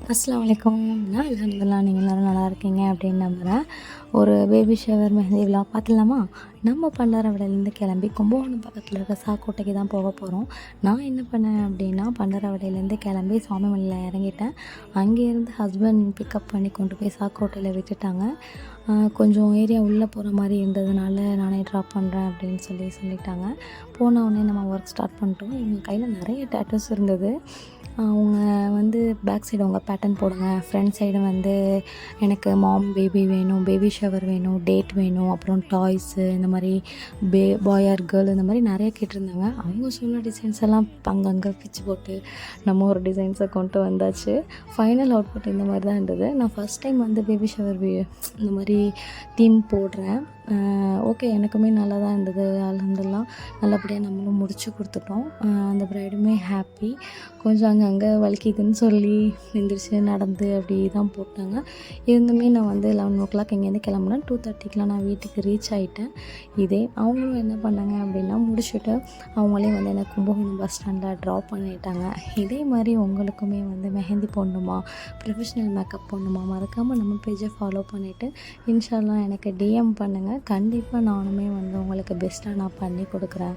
அஸ்ஸலாமு அலைக்கும். நான் அல்ஹம்துலில்லாஹ் நீங்கள் எல்லோரும் நல்லா இருக்கீங்க அப்படின்னு நம்புகிறேன். ஒரு பேபி ஷவர் மெஹந்தி விலாக் பார்த்துடலாமா? நம்ம பண்டாரவடையிலேருந்து கிளம்பி கும்பகோணம் பக்கத்தில் இருக்க சாக்கோட்டைக்கு தான் போக போகிறோம். நான் என்ன பண்ணேன் அப்படின்னா, பண்டாரவடையிலேருந்து கிளம்பி சுவாமிமலையில் இறங்கிட்டேன். அங்கேருந்து ஹஸ்பண்ட் பிக்கப் பண்ணி கொண்டு போய் சாக்கோட்டையில் விட்டுட்டாங்க. கொஞ்சம் ஏரியா உள்ளே போகிற மாதிரி இருந்ததுனால நானே ட்ராப் பண்ணுறேன் அப்படின்னு சொல்லிட்டாங்க. போன உடனே நம்ம ஒர்க் ஸ்டார்ட் பண்ணிட்டோம். எங்கள் கையில் நிறைய டேட்டூஸ் இருந்தது. அவங்க வந்து பேக் சைடு அவங்க பேட்டர்ன் போடுங்க, ஃப்ரண்ட் சைடு வந்து எனக்கு மாம் பேபி வேணும், பேபி ஷவர் வேணும், டேட் வேணும், அப்புறம் டாய்ஸு இந்த மாதிரி பாய் ஆர் கேர்ள் இந்த மாதிரி நிறைய கேட்டிருந்தாங்க. அவங்க சொன்ன டிசைன்ஸ் எல்லாம் அங்கங்கே பிச்சு போட்டு நம்ம ஒரு டிசைன்ஸை கொண்டு வந்தாச்சு. ஃபைனல் அவுட்புட் இந்த மாதிரி தான் இருந்தது. நான் ஃபஸ்ட் டைம் வந்து பேபி ஷவர் இந்த மாதிரி தீம் போடுறேன். ஓகே, எனக்குமே நல்லா தான் இருந்தது. அல்ஹம்துலில்லாஹ் நல்லபடியாக நம்மளும் முடிச்சு கொடுத்துட்டோம். அந்த ப்ரைடுமே ஹாப்பி. கொஞ்சம் அங்கங்கே வலிக்குதுன்னு சொல்லி எந்திரிச்சு நடந்து அப்படி தான் போட்டாங்க. இருந்துமே நான் வந்து 11 இங்கேருந்து கிளம்புனேன். 2:30 நான் வீட்டுக்கு ரீச் ஆகிட்டேன். அவங்களும் என்ன பண்ணாங்க அப்படின்னா, முடிச்சுட்டு அவங்களே வந்து என்னை கும்பகோணம் பஸ் ஸ்டாண்டில் ட்ராப் பண்ணிட்டாங்க. இதே மாதிரி உங்களுக்குமே வந்து மெஹந்தி போடணுமா, ப்ரொஃபஷ்னல் மேக்கப் போடணுமா, மறக்காமல் நம்ம பேஜை ஃபாலோ பண்ணிவிட்டு இன்ஷா அல்லாஹ் எனக்கு டிஎம் பண்ணுங்கள். கண்டிப்பாக நானுமே வந்து உங்களுக்கு பெஸ்ட்டாக நான் பண்ணி கொடுக்குறேன்.